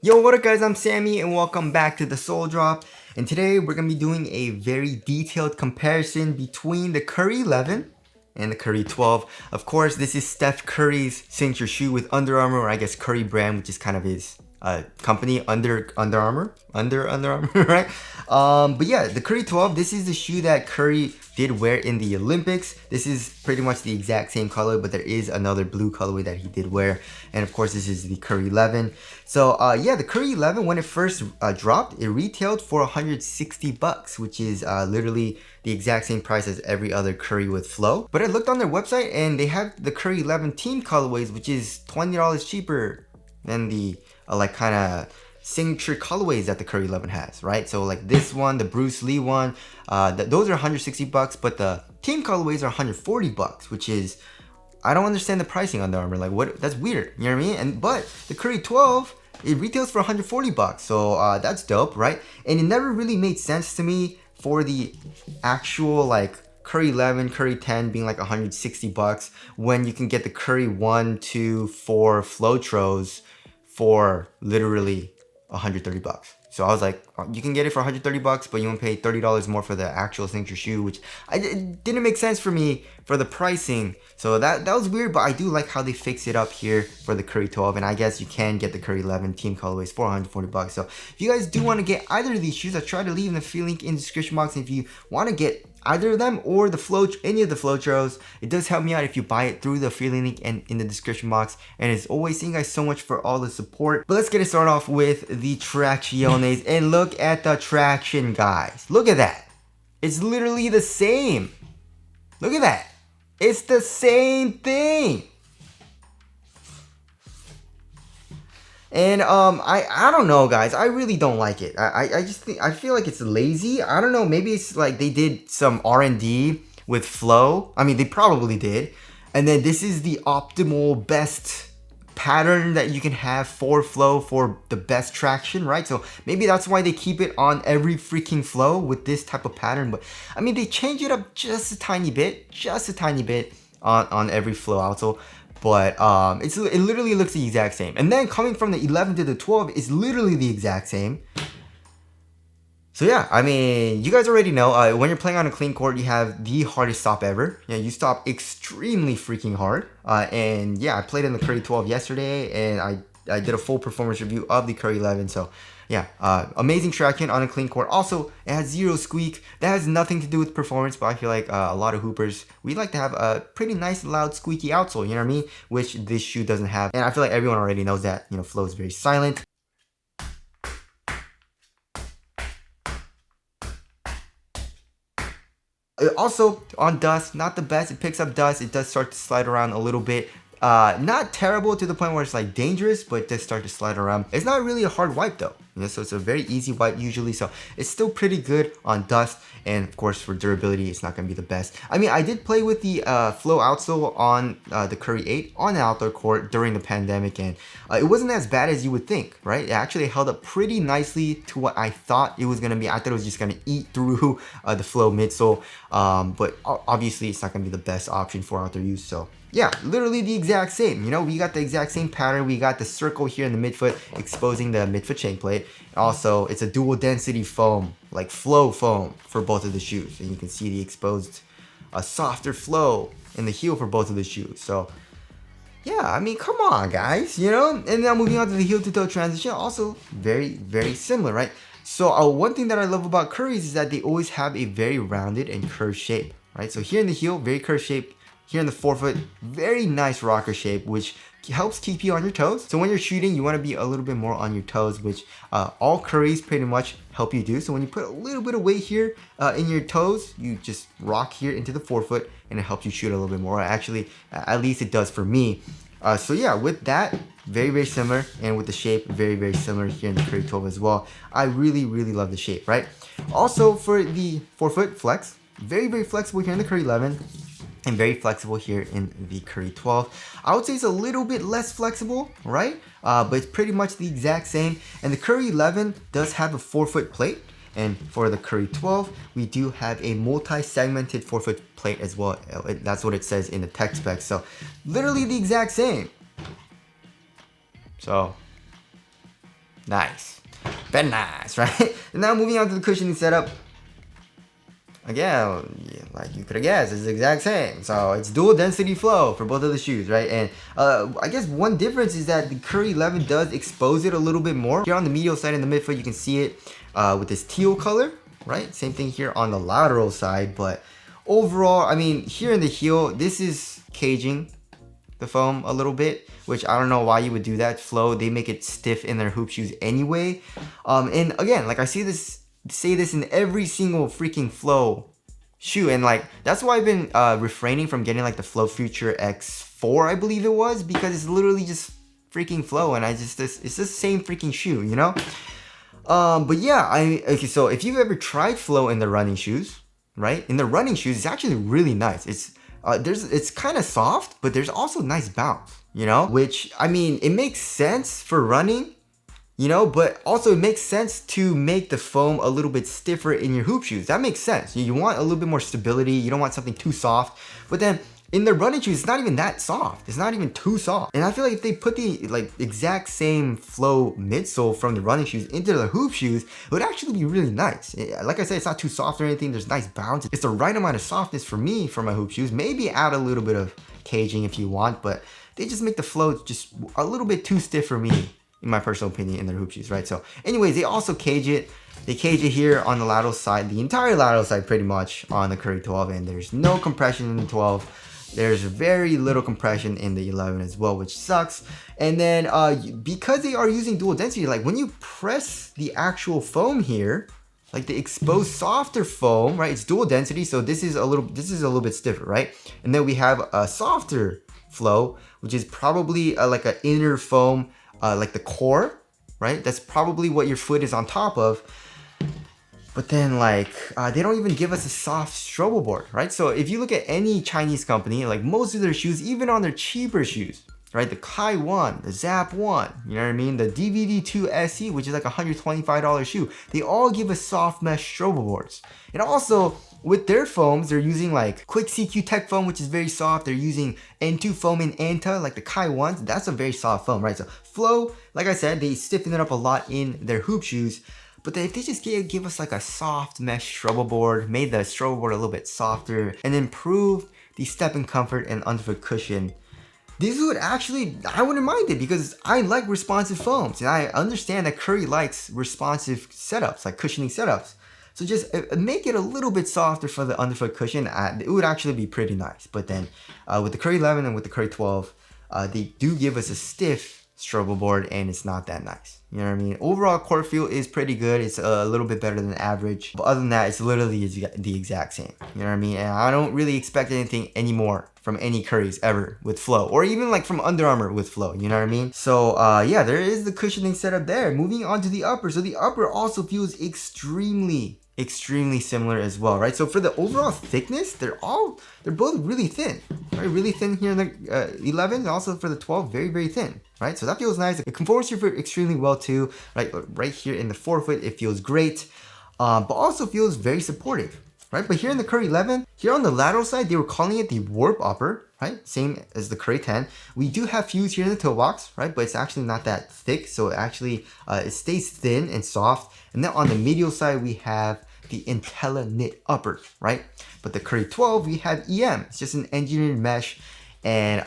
Yo, what up guys, I'm Sammy and welcome back to the Soul Drop. And today we're going to be doing a very detailed comparison between the Curry 11 and the Curry 12. Of course, this is Steph Curry's signature shoe with Under Armour, or I guess Curry brand, which is kind of his company, Under Armour, right? But yeah, the Curry 12, this is the shoe that Curry did wear in the Olympics. This is pretty much the exact same color, but there is another blue colorway that he did wear. And of course, this is the Curry 11. So yeah, the Curry 11, when it first dropped, it retailed for 160 bucks, which is literally the exact same price as every other Curry with flow. But I looked on their website and they have the Curry 11 team colorways, which is $20 cheaper than the like kind of signature colorways that the Curry 11 has, right? So like this one, the Bruce Lee one, those are 160 bucks, but the team colorways are 140 bucks, which is, I don't understand the pricing on Under Armour. Like what, that's weird, you know what I mean? And but the Curry 12, it retails for 140 bucks. So that's dope, right? And it never really made sense to me for the actual like Curry 11, Curry 10 being like 160 bucks when you can get the Curry 1, 2, 4 Flowtros for literally 130 bucks. So I was like, you can get it for 130 bucks, but you won't pay $30 more for the actual signature shoe, which it didn't make sense for me for the pricing. So that was weird, but I do like how they fix it up here for the Curry 12. And I guess you can get the Curry 11 team colorways for 140 bucks. So if you guys do want to get either of these shoes, I try to leave in the free link in the description box. And if you want to get either of them or the any of the Flowtros, it does help me out if you buy it through the free link and in the description box. And as always, thank you guys so much for all the support. But let's get it started off with the Tracciones, and look at the traction, guys. Look at that. It's literally the same. Look at that. It's the same thing. And I don't know, guys. I really don't like it. I just think, I feel like it's lazy. I don't know. Maybe it's like they did some R&D with flow. I mean, they probably did. And then this is the optimal best pattern that you can have for flow for the best traction, right? So maybe that's why they keep it on every freaking flow with this type of pattern. But I mean, they change it up just a tiny bit on every flow outsole. But it literally looks the exact same. And then coming from the 11 to the 12 is literally the exact same. So yeah, I mean, you guys already know, when you're playing on a clean court, you have the hardest stop ever. Yeah, you stop extremely freaking hard. And yeah, I played in the Curry 12 yesterday, and I did a full performance review of the Curry 11. So yeah, amazing traction on a clean court. Also, it has zero squeak. That has nothing to do with performance, but I feel like a lot of hoopers, we like to have a pretty nice, loud, squeaky outsole, you know what I mean? Which this shoe doesn't have. And I feel like everyone already knows that, you know, flow is very silent. Also, on dust, not the best. It picks up dust. It does start to slide around a little bit. Not terrible to the point where it's like dangerous, but it does start to slide around. It's not really a hard wipe though, you know, so it's a very easy wipe usually. So it's still pretty good on dust, and of course for durability, it's not gonna be the best. I mean, I did play with the flow outsole on the Curry 8 on the outdoor court during the pandemic, and it wasn't as bad as you would think, right? It actually held up pretty nicely to what I thought it was gonna be. I thought it was just gonna eat through the flow midsole, but obviously it's not gonna be the best option for outdoor use. So yeah, literally the exact same. You know, we got the exact same pattern. We got the circle here in the midfoot exposing the midfoot chain plate. Also, it's a dual density foam, like flow foam for both of the shoes. And you can see the exposed softer flow in the heel for both of the shoes. So yeah, I mean, come on, guys, you know? And now moving on to the heel to toe transition, also very, very similar, right? So one thing that I love about Curry's is that they always have a very rounded and curved shape, right? So here in the heel, very curved shape. Here in the forefoot, very nice rocker shape, which helps keep you on your toes. So when you're shooting, you want to be a little bit more on your toes, which all Currys pretty much help you do. So when you put a little bit of weight here in your toes, you just rock here into the forefoot, and it helps you shoot a little bit more. Actually, at least it does for me. So yeah, with that, very, very similar, and with the shape, very, very similar here in the Curry 12 as well. I really, really love the shape, right? Also for the forefoot flex, very, very flexible here in the Curry 11. And very flexible here in the Curry 12. I would say it's a little bit less flexible, right? But it's pretty much the exact same. And the Curry 11 does have a forefoot plate. And for the Curry 12, we do have a multi-segmented forefoot plate as well. That's what it says in the tech specs. So literally the exact same. So Nice. Very nice, right? And now moving on to the cushioning setup. Again, yeah, like you could have guessed, it's the exact same. So it's dual density flow for both of the shoes, right? And I guess one difference is that the Curry 11 does expose it a little bit more. Here on the medial side and the midfoot, you can see it with this teal color, right? Same thing here on the lateral side, but overall, I mean, here in the heel, this is caging the foam a little bit, which I don't know why you would do that. Flow, they make it stiff in their hoop shoes anyway. And again, like I say this in every single freaking Flow shoe, and like that's why I've been refraining from getting like the Flow Future X4, I believe it was, because it's literally just freaking Flow, and it's just the same freaking shoe, you know. But yeah, okay, so if you've ever tried Flow in the running shoes, right? In the running shoes, it's actually really nice. It's kind of soft, but there's also nice bounce, you know, which, I mean, it makes sense for running, you know, but also it makes sense to make the foam a little bit stiffer in your hoop shoes. That makes sense. You want a little bit more stability. You don't want something too soft. But then in the running shoes, it's not even that soft. It's not even too soft. And I feel like if they put the like exact same Flow midsole from the running shoes into the hoop shoes, it would actually be really nice. Like I said, it's not too soft or anything. There's nice bounce. It's the right amount of softness for me for my hoop shoes. Maybe add a little bit of caging if you want, but they just make the flow just a little bit too stiff for me, in my personal opinion, in their hoop shoes, right? So anyways, they also cage it. They cage it here on the lateral side, the entire lateral side pretty much on the Curry 12, and there's no compression in the 12. There's very little compression in the 11 as well, which sucks. And then because they are using dual density, like when you press the actual foam here, like the exposed softer foam, right? It's dual density, so this is a little bit stiffer, right? And then we have a softer Flow, which is probably like an inner foam, like the core, right? That's probably what your foot is on top of. But then like, they don't even give us a soft strobo board, right? So if you look at any Chinese company, like most of their shoes, even on their cheaper shoes, right? The Kai 1, the Zap 1, you know what I mean? The DVD2 SE, which is like a $125 shoe, they all give us soft mesh strobo boards. And also, with their foams, they're using like Quick CQ Tech foam, which is very soft. They're using N2 foam in Anta, like the Kai 1s. That's a very soft foam, right? So Flow, like I said, they stiffen it up a lot in their hoop shoes. But then if they just give us like a soft mesh strobo board, made the strobo board a little bit softer, and improved the step and comfort and underfoot cushion, this would actually, I wouldn't mind it because I like responsive foams. And I understand that Curry likes responsive setups, like cushioning setups. So just make it a little bit softer for the underfoot cushion. It would actually be pretty nice. But then with the Curry 11 and with the Curry 12, they do give us a stiff strobo board, and it's not that nice. You know what I mean? Overall court feel is pretty good. It's a little bit better than average. But other than that, it's literally the exact same. You know what I mean? And I don't really expect anything anymore from any Currys ever with Flow, or even like from Under Armour with Flow, you know what I mean? So yeah, there is the cushioning setup there. Moving on to the upper. So the upper also feels extremely similar as well, right? So for the overall thickness, they're both really thin, right? Really thin here in the 11, and also for the 12, very thin, right? So that feels nice. It conforms to your foot extremely well too, right? Right here in the forefoot, it feels great, but also feels very supportive, right? But here in the Curry 11, here on the lateral side, they were calling it the warp upper, right? Same as the Curry 10. We do have fuse here in the toe box, right? But it's actually not that thick, so it actually it stays thin and soft. And then on the medial side, we have the Intella knit upper, right? But the Curry 12, we have EM. It's just an engineered mesh, and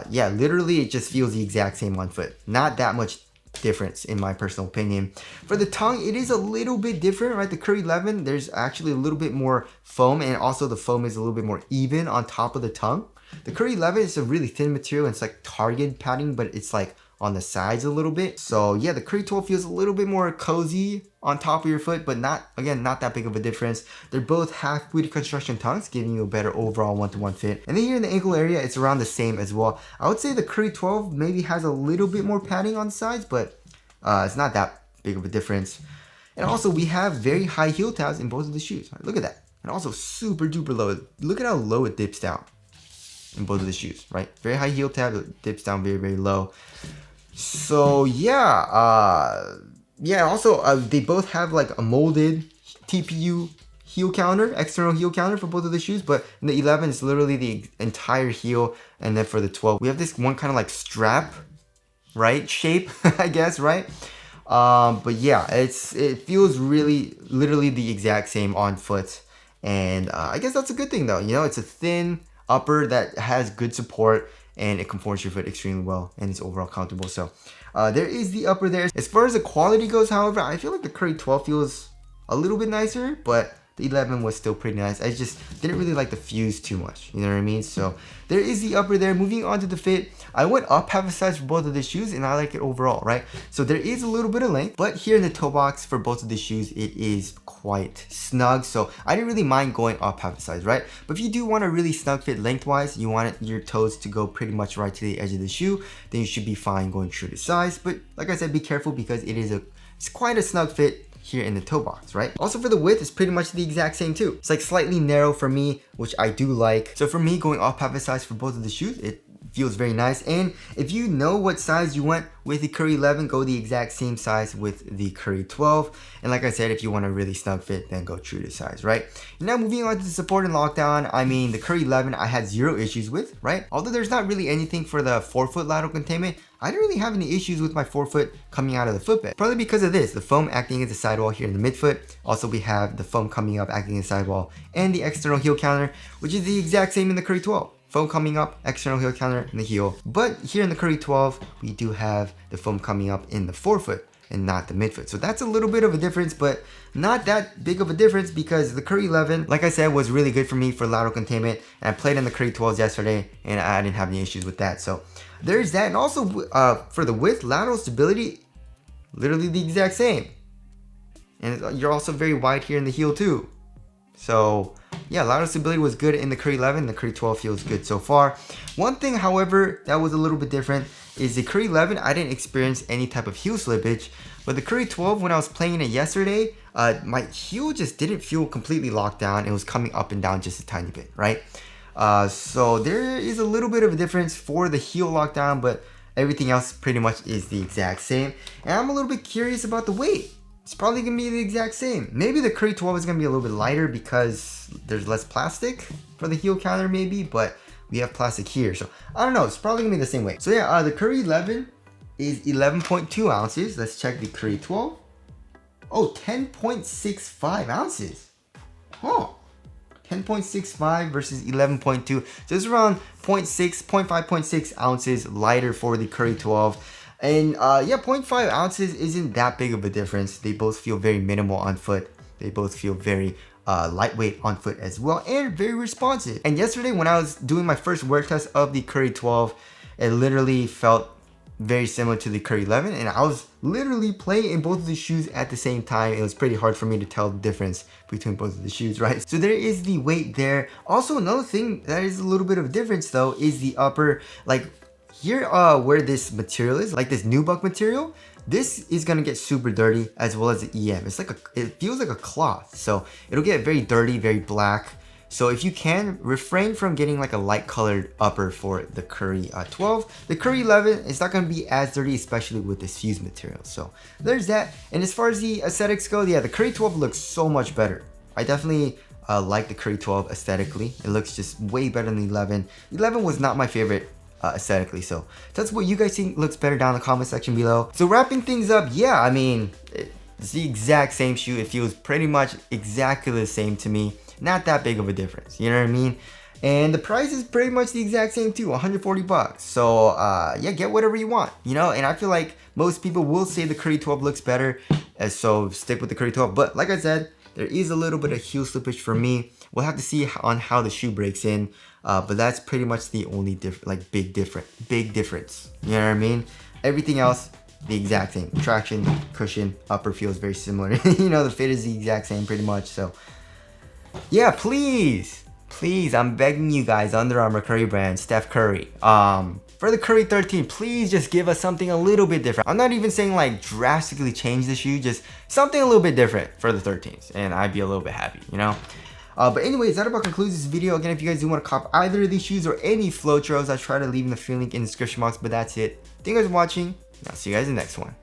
yeah, literally it just feels the exact same on foot. Not that much difference in my personal opinion. For the tongue, it is a little bit different, right? The Curry 11, there's actually a little bit more foam, and also the foam is a little bit more even on top of the tongue. The Curry 11 is a really thin material, and it's like Target padding, but it's like on the sides a little bit. So yeah, the Curry 12 feels a little bit more cozy on top of your foot, but not that big of a difference. They're both half booty construction tongues, giving you a better overall one-to-one fit. And then here in the ankle area, it's around the same as well. I would say the Curry 12 maybe has a little bit more padding on the sides, but it's not that big of a difference. And also we have very high heel tabs in both of the shoes. Right, look at that. And also super duper low. Look at how low it dips down in both of the shoes, right? Very high heel tab, it dips down very low. So yeah, yeah, also they both have like a molded TPU heel counter, external heel counter for both of the shoes, but in the 11 it's literally the entire heel, and then for the 12 we have this one kind of like strap, right, shape, I guess, right? But yeah, it feels really literally the exact same on foot, and I guess that's a good thing though. You know, it's a thin upper that has good support, and it conforms your foot extremely well, and it's overall comfortable. So there is the upper there. As far as the quality goes, however, I feel like the Curry 12 feels a little bit nicer, but the 11 was still pretty nice. I just didn't really like the fuse too much, you know what I mean? So there is the upper there. Moving on to the fit, I went up half a size for both of the shoes, and I like it overall, right? So there is a little bit of length, but here in the toe box for both of the shoes, it is quite snug. So I didn't really mind going up half a size, right? But if you do want a really snug fit lengthwise, you want your toes to go pretty much right to the edge of the shoe, then you should be fine going true to size. But like I said, be careful because it's quite a snug fit here in the toe box, right? Also for the width, it's pretty much the exact same too. It's like slightly narrow for me, which I do like. So for me, going up half a size for both of the shoes, it feels very nice. And if you know what size you went with the Curry 11, go the exact same size with the Curry 12. And like I said, if you want a really snug fit, then go true to size, right? Now moving on to the support and lockdown, I mean, the Curry 11 I had zero issues with, right? Although there's not really anything for the forefoot lateral containment, I didn't really have any issues with my forefoot coming out of the footbed. Probably because of this, the foam acting as a sidewall here in the midfoot. Also, we have the foam coming up acting as a sidewall and the external heel counter, which is the exact same in the Curry 12. Foam coming up, external heel counter in the heel. But here in the Curry 12, we do have the foam coming up in the forefoot and not the midfoot. So that's a little bit of a difference, but not that big of a difference because the Curry 11, like I said, was really good for me for lateral containment. And I played in the Curry 12s yesterday and I didn't have any issues with that. So there's that. And also for the width, lateral stability, literally the exact same. And you're also very wide here in the heel too. So yeah, lateral stability was good in the Curry 11. The Curry 12 feels good so far. One thing, however, that was a little bit different is the Curry 11, I didn't experience any type of heel slippage. But the Curry 12, when I was playing it yesterday, my heel just didn't feel completely locked down. It was coming up and down just a tiny bit, right? So there is a little bit of a difference for the heel lockdown, but everything else pretty much is the exact same. And I'm a little bit curious about the weight. It's probably gonna be the exact same. Maybe the Curry 12 is gonna be a little bit lighter because there's less plastic for the heel counter maybe, but we have plastic here. So I don't know, it's probably gonna be the same weight. So yeah, the Curry 11 is 11.2 ounces. Let's check the Curry 12. Oh, 10.65 ounces. Huh. 10.65 versus 11.2. So it's around 0.5.6 ounces lighter for the Curry 12. And yeah, 0.5 ounces isn't that big of a difference. They both feel very minimal on foot. They both feel very lightweight on foot as well and very responsive. And yesterday when I was doing my first work test of the Curry 12, it literally felt very similar to the Curry 11, and I was literally playing in both of the shoes at the same time. It was pretty hard for me to tell the difference between both of the shoes, right? So there is the weight there. Also, another thing that is a little bit of a difference though is the upper, like here where this material is, like this nubuck material, this is gonna get super dirty as well as the EM. It's like it feels like a cloth, so it'll get very dirty, very black. So if you can, refrain from getting like a light colored upper for the Curry 12. The Curry 11 is not going to be as dirty, especially with this fused material. So there's that. And as far as the aesthetics go, yeah, the Curry 12 looks so much better. I definitely like the Curry 12 aesthetically. It looks just way better than the 11. The 11 was not my favorite aesthetically. So that's what you guys think looks better down in the comment section below. So wrapping things up, yeah, I mean, it's the exact same shoe. It feels pretty much exactly the same to me. Not that big of a difference, you know what I mean? And the price is pretty much the exact same too, 140 bucks. So yeah, get whatever you want, you know? And I feel like most people will say the Curry 12 looks better, so stick with the Curry 12. But like I said, there is a little bit of heel slippage for me. We'll have to see on how the shoe breaks in, but that's pretty much the only big difference. You know what I mean? Everything else, the exact same. Traction, cushion, upper feels very similar. You know, the fit is the exact same pretty much, so. Yeah, please, I'm begging you guys, Under Armour Curry brand, Steph Curry. For the Curry 13, please just give us something a little bit different. I'm not even saying like drastically change the shoe, just something a little bit different for the 13s, and I'd be a little bit happy, you know? But anyways, that about concludes this video. Again, if you guys do want to cop either of these shoes or any Flotros, I try to leave in the free link in the description box, but that's it. Thank you guys for watching, and I'll see you guys in the next one.